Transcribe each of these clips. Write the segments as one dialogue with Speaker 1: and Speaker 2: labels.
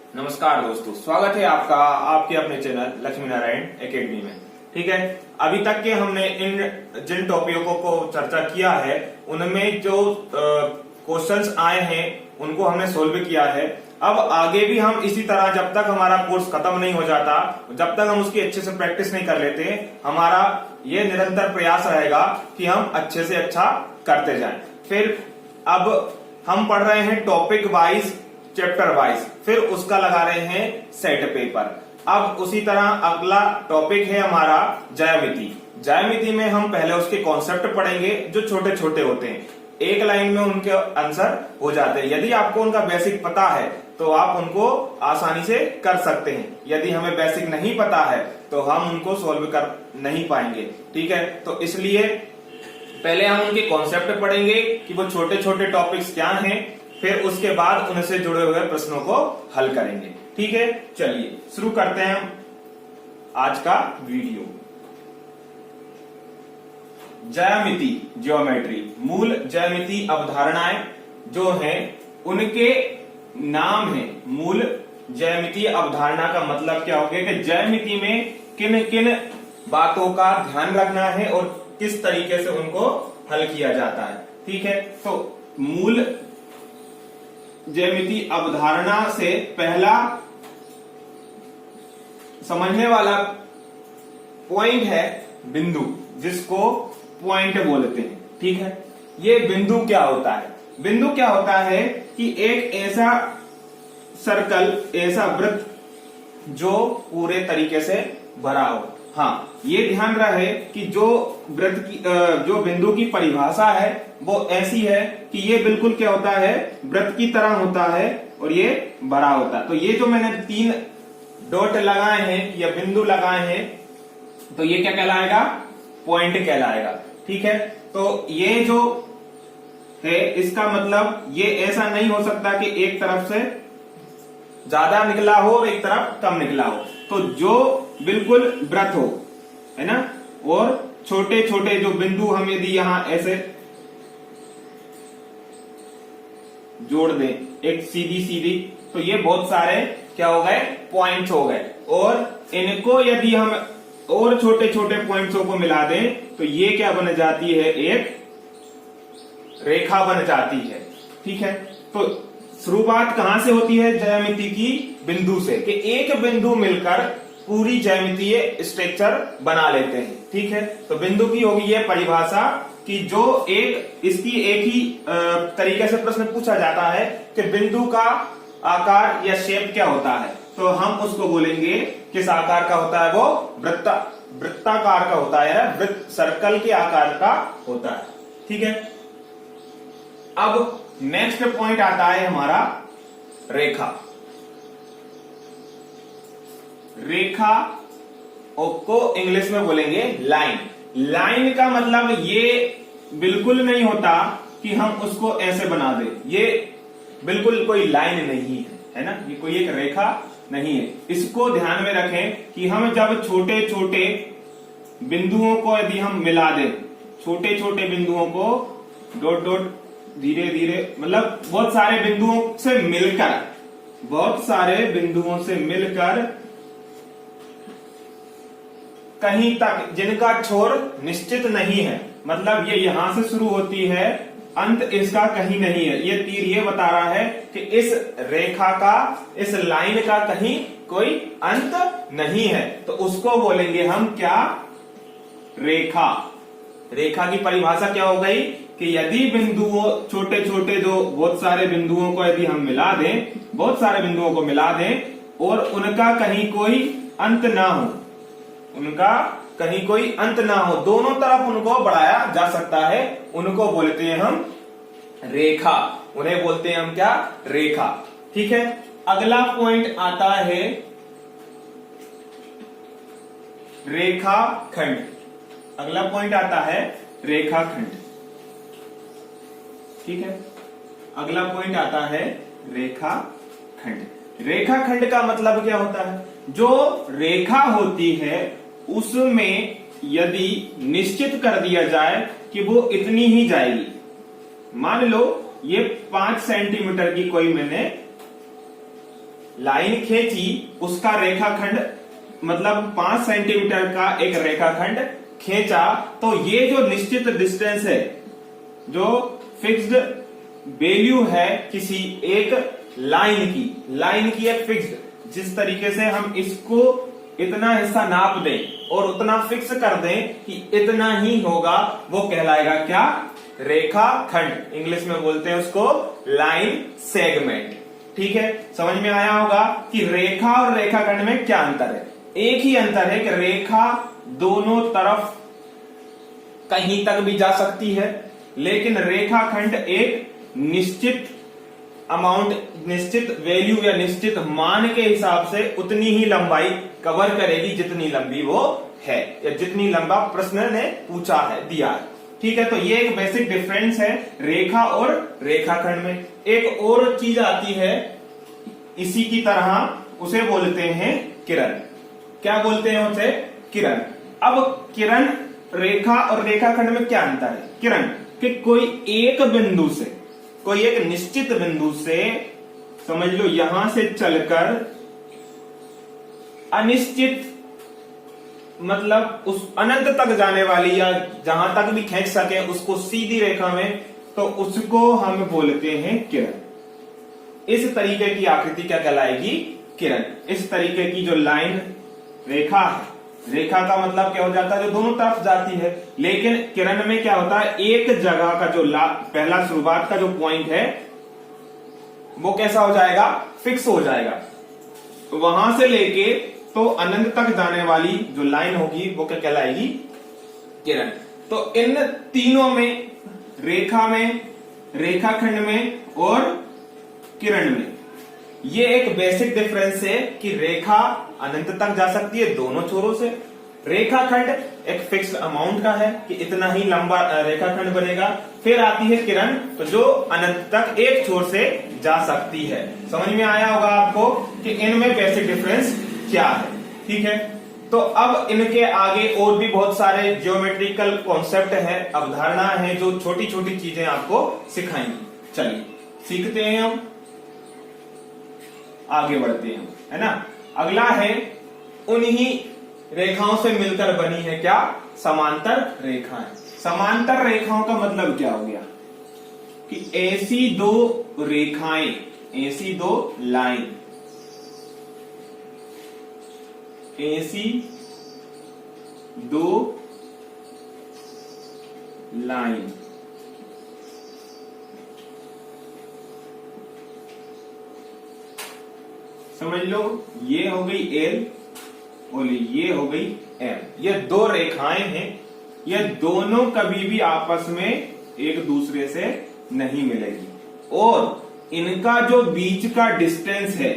Speaker 1: नमस्कार दोस्तों, स्वागत है आपका आपके अपने चैनल लक्ष्मी नारायण एकेडमी में। ठीक है, अभी तक के हमने जिन टॉपिकों को चर्चा किया है उनमें जो क्वेश्चंस आए हैं उनको हमने सोल्व किया है। अब आगे भी हम इसी तरह, जब तक हमारा कोर्स खत्म नहीं हो जाता, जब तक हम उसकी अच्छे से प्रैक्टिस नहीं कर लेते, हमारा ये निरंतर प्रयास रहेगा कि हम अच्छे से अच्छा करते जाएं। फिर अब हम पढ़ रहे हैं टॉपिक वाइज, चैप्टर वाइज, फिर उसका लगा रहे हैं सेट पेपर। अब उसी तरह अगला टॉपिक है हमारा ज्यामिति। ज्यामिति में हम पहले उसके कॉन्सेप्ट पढ़ेंगे जो छोटे छोटे होते हैं, एक लाइन में उनके आंसर हो जाते हैं। यदि आपको उनका बेसिक पता है तो आप उनको आसानी से कर सकते हैं। यदि हमें बेसिक नहीं पता है तो हम उनको सोल्व कर नहीं पाएंगे। ठीक है, तो इसलिए पहले हम उनके कॉन्सेप्ट पढ़ेंगे कि वो छोटे छोटे टॉपिक्स क्या हैं, फिर उसके बाद उनसे जुड़े हुए प्रश्नों को हल करेंगे। ठीक है, चलिए शुरू करते हैं आज का वीडियो। ज्यामिति, ज्योमेट्री, मूल ज्यामिति अवधारणाएं जो हैं उनके नाम है। मूल ज्यामिति अवधारणा का मतलब क्या हो गया कि ज्यामिति में किन किन बातों का ध्यान रखना है और किस तरीके से उनको हल किया जाता है। ठीक है, तो मूल ज्यामिति अवधारणा से पहला समझने वाला पॉइंट है बिंदु, जिसको पॉइंट बोलते हैं। ठीक है, ये बिंदु क्या होता है? बिंदु क्या होता है कि एक ऐसा सर्कल, ऐसा वृत्त जो पूरे तरीके से भरा हो। हाँ, ये ध्यान रहे कि जो वृत्त की जो बिंदु की परिभाषा है वो ऐसी है कि ये बिल्कुल क्या होता है, वृत्त की तरह होता है और ये भरा होता है। तो ये जो मैंने 3 डॉट लगाए हैं या बिंदु लगाए हैं, तो ये क्या कहलाएगा? पॉइंट कहलाएगा। ठीक है, तो ये जो है इसका मतलब ये ऐसा नहीं हो सकता कि एक तरफ से ज्यादा निकला हो और एक तरफ कम निकला हो। तो जो बिल्कुल वृत्त हो, है ना, और छोटे छोटे जो बिंदु हम यदि यहां ऐसे जोड़ दें एक सीधी सीधी, तो ये बहुत सारे क्या हो गए? पॉइंट्स हो गए। और इनको यदि हम और छोटे छोटे पॉइंट्सों को मिला दें तो ये क्या बन जाती है? एक रेखा बन जाती है। ठीक है, तो शुरुआत कहां से होती है ज्यामिति की? बिंदु से, कि एक बिंदु मिलकर पूरी ज्यामितीय स्ट्रक्चर बना लेते हैं। ठीक है, तो बिंदु की होगी ये परिभाषा कि जो इसकी एक ही तरीके से प्रश्न पूछा जाता है कि बिंदु का आकार या शेप क्या होता है, तो हम उसको बोलेंगे किस आकार का होता है? वो वृत्ताकार का होता है, वृत्त सर्कल के आकार का होता है। ठीक है, अब नेक्स्ट पॉइंट आता है हमारा रेखा। रेखा को इंग्लिश में बोलेंगे लाइन। लाइन का मतलब ये बिल्कुल नहीं होता कि हम उसको ऐसे बना दें, ये बिल्कुल कोई लाइन नहीं है ना, ये कोई एक रेखा नहीं है। इसको ध्यान में रखें कि हम जब छोटे छोटे बिंदुओं को यदि हम मिला दें, छोटे छोटे बिंदुओं को डॉट डॉट धीरे धीरे, मतलब बहुत सारे बिंदुओं से मिलकर कहीं तक जिनका छोर निश्चित नहीं है, मतलब ये यहां से शुरू होती है, अंत इसका कहीं नहीं है। ये तीर ये बता रहा है कि इस रेखा का, इस लाइन का कहीं कोई अंत नहीं है, तो उसको बोलेंगे हम क्या? रेखा। रेखा की परिभाषा क्या हो गई कि यदि बिंदुओं, छोटे छोटे जो बहुत सारे बिंदुओं को यदि हम मिला दें, बहुत सारे बिंदुओं को मिला दें और उनका कहीं कोई अंत ना हो, उनका कहीं कोई अंत ना हो, दोनों तरफ उनको बढ़ाया जा सकता है, उनको बोलते हैं हम रेखा। उन्हें बोलते हैं हम क्या? रेखा। ठीक है, अगला पॉइंट आता है रेखाखंड। अगला पॉइंट आता है रेखाखंड। ठीक है, अगला पॉइंट आता है रेखाखंड। रेखाखंड का मतलब क्या होता है? जो रेखा होती है उसमें यदि निश्चित कर दिया जाए कि वो इतनी ही जाएगी, मान लो ये 5 सेंटीमीटर की कोई मैंने लाइन खींची उसका रेखाखंड मतलब 5 सेंटीमीटर का एक रेखाखंड खींचा, तो ये जो निश्चित डिस्टेंस है, जो फिक्स्ड वैल्यू है किसी एक लाइन की एक फिक्स्ड, जिस तरीके से हम इसको इतना हिस्सा नाप दें और उतना फिक्स कर दें कि इतना ही होगा, वो कहलाएगा क्या? रेखाखंड। इंग्लिश में बोलते हैं उसको लाइन सेगमेंट। ठीक है, समझ में आया होगा कि रेखा और रेखाखंड में क्या अंतर है। एक ही अंतर है कि रेखा दोनों तरफ कहीं तक भी जा सकती है, लेकिन रेखाखंड एक निश्चित अमाउंट, निश्चित वैल्यू या निश्चित मान के हिसाब से उतनी ही लंबाई कवर करेगी जितनी लंबी वो है या जितनी लंबा प्रश्न ने पूछा है, दिया है। ठीक है, तो ये एक बेसिक डिफरेंस है रेखा और रेखाखंड में। एक और चीज आती है इसी की तरह, उसे बोलते हैं किरण। क्या बोलते हैं उसे? किरण। अब किरण, रेखा और रेखाखंड में क्या अंतर है? किरण कि कोई एक बिंदु से, कोई एक निश्चित बिंदु से, समझ लो यहां से चलकर अनिश्चित मतलब उस अनंत तक जाने वाली या जहां तक भी खींच सके उसको सीधी रेखा में, तो उसको हम बोलते हैं किरण। इस तरीके की आकृति क्या कहलाएगी? किरण। इस तरीके की जो लाइन रेखा है, रेखा का मतलब क्या हो जाता है? जो दोनों तरफ जाती है। लेकिन किरण में क्या होता है? एक जगह का जो पहला शुरुआत का जो पॉइंट है वो कैसा हो जाएगा? फिक्स हो जाएगा। वहां से लेके तो अनंत तक जाने वाली जो लाइन होगी वो क्या कहलाएगी? किरण। तो इन तीनों में, रेखा में, रेखाखंड में और किरण में, ये एक बेसिक डिफरेंस है कि रेखा अनंत तक जा सकती है दोनों छोरों से, रेखाखंड एक फिक्स्ड अमाउंट का है कि इतना ही लंबा रेखाखंड बनेगा। फिर आती है किरण, तो जो अनंत तक एक छोर से जा सकती है। समझ में आया होगा आपको कि इनमें बेसिक डिफरेंस क्या है। ठीक है, तो अब इनके आगे और भी बहुत सारे ज्योमेट्रिकल कॉन्सेप्ट है, अवधारणा है, जो छोटी छोटी चीजें आपको सिखाएंगी। चलिए सीखते हैं, हम आगे बढ़ते हैं, है ना। अगला है, उन्हीं रेखाओं से मिलकर बनी है क्या? समांतर रेखाएं। समांतर रेखाओं का मतलब क्या हो गया कि ऐसी दो रेखाएं, ऐसी दो लाइन, ऐसी दो लाइन समझ लो, ये हो गई एल और ये हो गई एम। ये दो रेखाएं हैं, ये दोनों कभी भी आपस में एक दूसरे से नहीं मिलेगी और इनका जो बीच का डिस्टेंस है,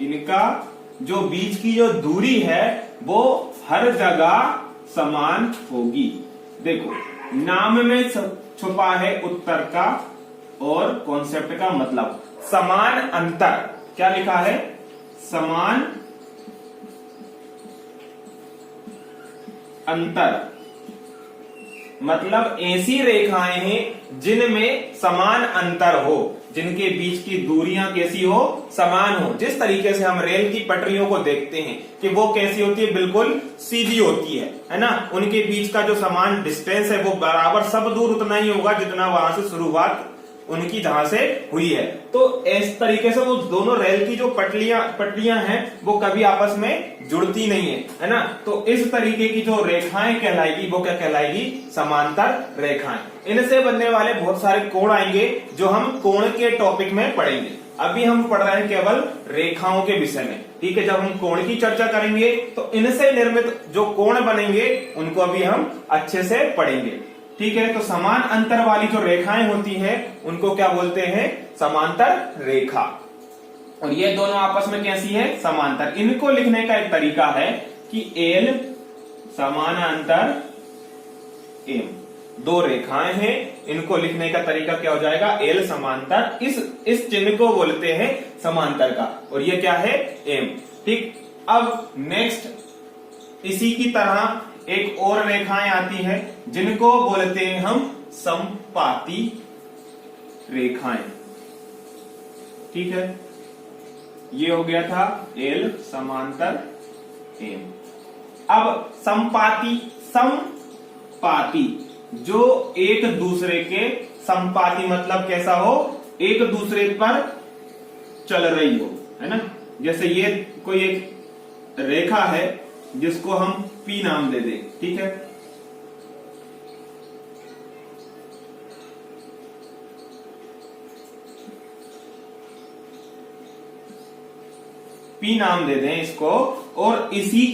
Speaker 1: इनका जो बीच की जो दूरी है वो हर जगह समान होगी। देखो, नाम में छुपा है उत्तर का और कॉन्सेप्ट का मतलब। समान अंतर, क्या लिखा है? समान अंतर मतलब ऐसी रेखाएं हैं जिनमें समान अंतर हो, जिनके बीच की दूरियां कैसी हो? समान हो। जिस तरीके से हम रेल की पटरियों को देखते हैं कि वो कैसी होती है? बिल्कुल सीधी होती है ना। उनके बीच का जो समान डिस्टेंस है वो बराबर सब दूर उतना ही होगा जितना वहां से शुरुआत उनकी जहां से हुई है। तो इस तरीके से वो दोनों रेल की जो पटरियां हैं वो कभी आपस में जुड़ती नहीं है ना। तो इस तरीके की जो रेखाएं कहलाएगी वो क्या कहलाएगी? समांतर रेखाएं। इनसे बनने वाले बहुत सारे कोण आएंगे जो हम कोण के टॉपिक में पढ़ेंगे। अभी हम पढ़ रहे हैं केवल रेखाओं के विषय में। ठीक है, जब हम कोण की चर्चा करेंगे तो इनसे निर्मित जो कोण बनेंगे उनको अभी हम अच्छे से पढ़ेंगे। ठीक है, तो समान अंतर वाली जो रेखाएं होती हैं उनको क्या बोलते हैं? समांतर रेखा। और ये दोनों आपस में कैसी है? समांतर। इनको लिखने का एक तरीका है कि एल समानांतर एम। दो रेखाएं हैं, इनको लिखने का तरीका क्या हो जाएगा? एल समांतर। इस चिन्ह को बोलते हैं समांतर का, और ये क्या है? एम। ठीक, अब नेक्स्ट इसी की तरह एक और रेखाएं आती हैं जिनको बोलते हैं हम समपाती रेखाएं। ठीक है, ये हो गया था एल समांतर एम। अब संपाती, संपाती जो एक दूसरे के, संपाती मतलब कैसा हो, एक दूसरे पर चल रही हो, है ना। जैसे ये कोई एक रेखा है जिसको हम P नाम दे दें, ठीक है। P नाम दे दें इसको, और इसी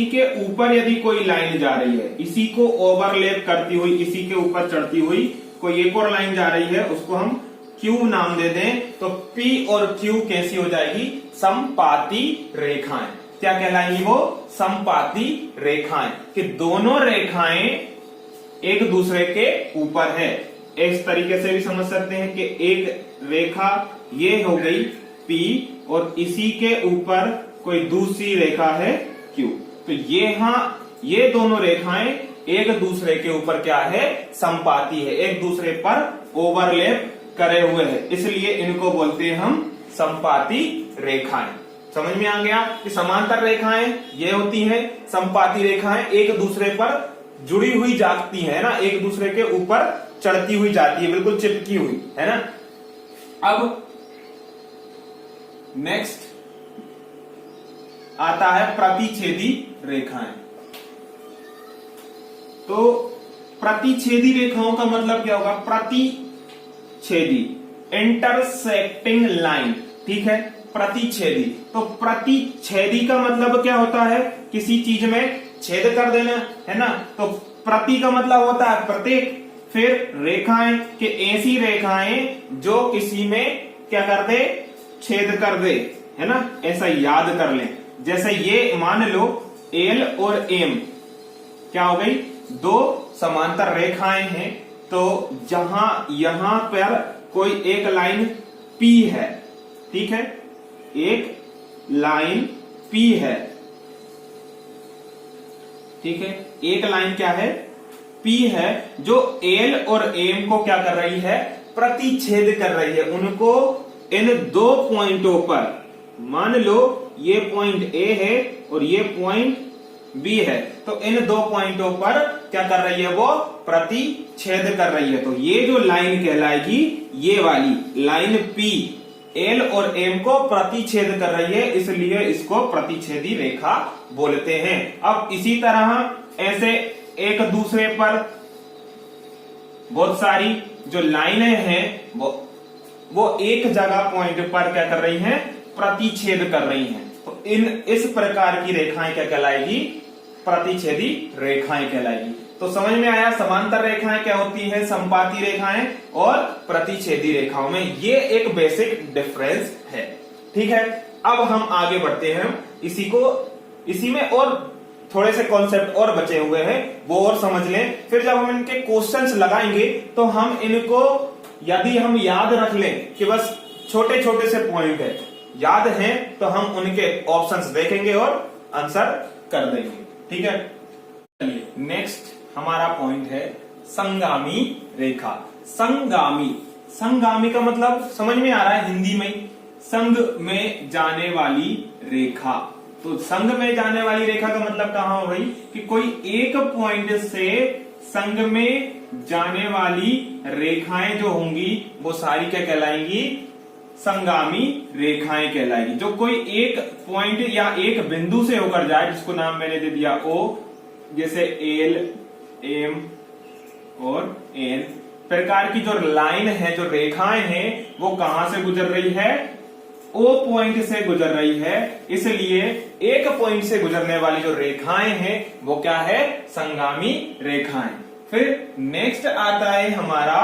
Speaker 1: के ऊपर यदि कोई लाइन जा रही है, इसी को ओवरलैप करती हुई, इसी के ऊपर चढ़ती हुई कोई एक और लाइन जा रही है, उसको हम Q नाम दे दें, तो P और Q कैसी हो जाएगी, समपाती रेखाएं। क्या कहलाएंगी वो, समपाती रेखाएं, कि दोनों रेखाएं एक दूसरे के ऊपर है। इस तरीके से भी समझ सकते हैं कि एक रेखा ये हो गई P और इसी के ऊपर कोई दूसरी रेखा है Q, तो ये दोनों रेखाएं एक दूसरे के ऊपर क्या है, समपाती है, एक दूसरे पर ओवरलैप करे हुए हैं, इसलिए इनको बोलते हैं हम समपाती रेखाएं। समझ में आ गया कि समांतर रेखाएं ये होती हैं, समपाती रेखाएं एक दूसरे पर जुड़ी हुई जाती है ना, एक दूसरे के ऊपर चढ़ती हुई जाती है, बिल्कुल चिपकी हुई, है ना। अब नेक्स्ट आता है प्रतिच्छेदी रेखाएं। तो प्रतिच्छेदी रेखाओं का मतलब क्या होगा, प्रतिच्छेदी, इंटरसेक्टिंग लाइन, ठीक है, प्रतिच्छेदी। तो प्रतिच्छेदी का मतलब क्या होता है, किसी चीज में छेद कर देना, है ना। तो प्रति का मतलब होता है प्रत्येक, फिर रेखाएं कि ऐसी रेखाएं जो किसी में क्या कर दे, छेद कर दे, है ना, ऐसा याद कर लें। जैसे ये मान लो एल और एम क्या हो गई, दो समांतर रेखाएं हैं, तो यहां पर कोई एक लाइन P है, ठीक है, एक लाइन P है, ठीक है, एक लाइन क्या है, P है, जो L और M को क्या कर रही है, प्रतिच्छेद कर रही है। उनको इन दो पॉइंटों पर, मान लो ये पॉइंट A है और ये पॉइंट B है, तो इन दो पॉइंटों पर क्या कर रही है, वो प्रतिच्छेद कर रही है। तो ये जो लाइन कहलाएगी, ये वाली लाइन P L और M को प्रतिच्छेद कर रही है, इसलिए इसको प्रतिच्छेदी रेखा बोलते हैं। अब इसी तरह ऐसे एक दूसरे पर बहुत सारी जो लाइनें हैं वो एक जगह पॉइंट पर क्या कर रही हैं, प्रतिच्छेद कर रही हैं। तो इस प्रकार की रेखाएं क्या कहलाएगी, प्रतिच्छेदी रेखाएं कहलाएगी। तो समझ में आया, समांतर रेखाएं क्या होती हैं, समपाती रेखाएं और प्रतिच्छेदी रेखाओं में ये एक बेसिक डिफरेंस है, ठीक है। अब हम आगे बढ़ते हैं, इसी में और थोड़े से कॉन्सेप्ट और बचे हुए हैं, वो और समझ लें। फिर जब हम इनके क्वेश्चंस लगाएंगे तो हम इनको यदि हम याद रख लें कि बस छोटे छोटे से पॉइंट है, याद हैं, तो हम उनके ऑप्शंस देखेंगे और आंसर कर देंगे, ठीक है। चलिए नेक्स्ट हमारा पॉइंट है संगामी रेखा। संगामी का मतलब समझ में आ रहा है, हिंदी में संग में जाने वाली रेखा। तो संग में जाने वाली रेखा का मतलब कहां हो गई कि कोई एक पॉइंट से संग में जाने वाली रेखाएं जो होंगी वो सारी क्या कहलाएंगी, संगामी रेखाएं कहलाएगी। जो कोई एक पॉइंट या एक बिंदु से होकर जाए, जिसको नाम मैंने दे दिया O, जैसे L, M और N प्रकार की जो लाइन है, जो रेखाएं हैं, वो कहां से गुजर रही है, O पॉइंट से गुजर रही है। इसलिए एक पॉइंट से गुजरने वाली जो रेखाएं हैं वो क्या है, संगामी रेखाएं। फिर नेक्स्ट आता है हमारा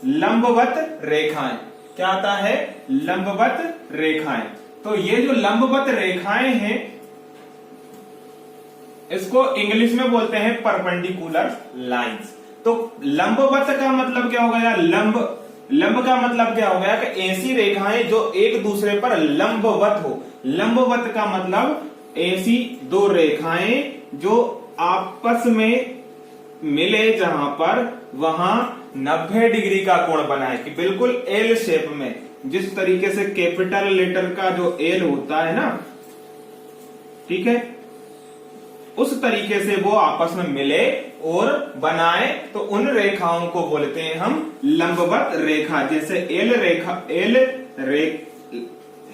Speaker 1: लंबवत रेखाएं। क्या आता है, लंबवत रेखाएं। तो ये जो लंबवत रेखाएं हैं इसको इंग्लिश में बोलते हैं परपेंडिकुलर लाइंस। तो लंबवत का मतलब क्या हो गया, लंब का मतलब क्या हो गया कि ऐसी रेखाएं जो एक दूसरे पर लंबवत हो। लंबवत का मतलब ऐसी दो रेखाएं जो आपस में मिले, जहां पर वहां 90 डिग्री का कोण बनाए, कि बिल्कुल एल शेप में, जिस तरीके से कैपिटल लेटर का जो एल होता है ना, ठीक है, उस तरीके से वो आपस में मिले और बनाए, तो उन रेखाओं को बोलते हैं हम लंबवत रेखा। जैसे एल रेखा, एल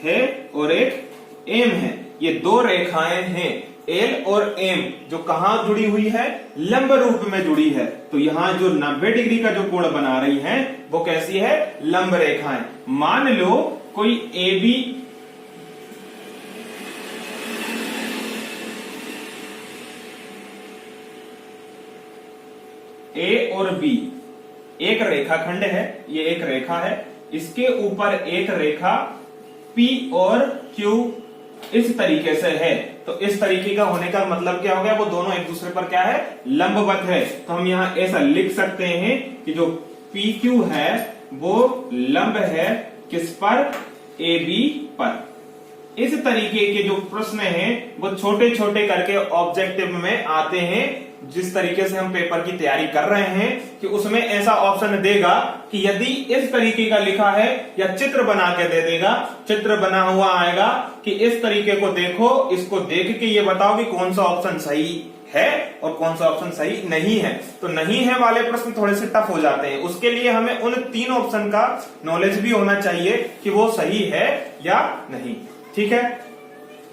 Speaker 1: है और एक एम है, ये दो रेखाएं हैं एल और एम, जो कहां जुड़ी हुई है, लंब रूप में जुड़ी है। तो यहां जो 90 डिग्री का जो कोण बना रही है वो कैसी है, लंब रेखाएं। मान लो कोई ए बी ए और बी एक रेखाखंड है, ये एक रेखा है, इसके ऊपर एक रेखा P और Q इस तरीके से है। तो इस तरीके का होने का मतलब क्या हो गया, वो दोनों एक दूसरे पर क्या है, लंबवत है। तो हम यहां ऐसा लिख सकते हैं कि जो PQ है वो लंब है किस पर, AB पर। इस तरीके के जो प्रश्न हैं वो छोटे छोटे करके ऑब्जेक्टिव में आते हैं। जिस तरीके से हम पेपर की तैयारी कर रहे हैं कि उसमें ऐसा ऑप्शन देगा कि यदि इस तरीके का लिखा है, या चित्र बना के दे देगा, चित्र बना हुआ आएगा कि इस तरीके को देखो, इसको देख के ये बताओ कि कौन सा ऑप्शन सही है और कौन सा ऑप्शन सही नहीं है। तो नहीं है वाले प्रश्न थोड़े से टफ हो जाते हैं। उसके लिए हमें उन 3 ऑप्शन का नॉलेज भी होना चाहिए कि वो सही है या नहीं, ठीक है।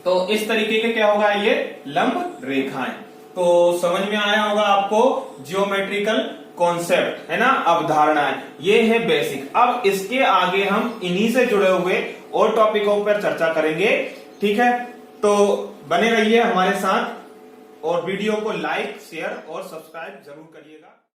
Speaker 1: तो इस तरीके के क्या होगा, ये लंब रेखाएं। तो समझ में आया होगा आपको जियोमेट्रिकल कॉन्सेप्ट, है ना, अवधारणाएं, ये है बेसिक। अब इसके आगे हम इन्हीं से जुड़े हुए और टॉपिकों पर चर्चा करेंगे, ठीक है। तो बने रहिए हमारे साथ और वीडियो को लाइक, शेयर और सब्सक्राइब जरूर करिएगा।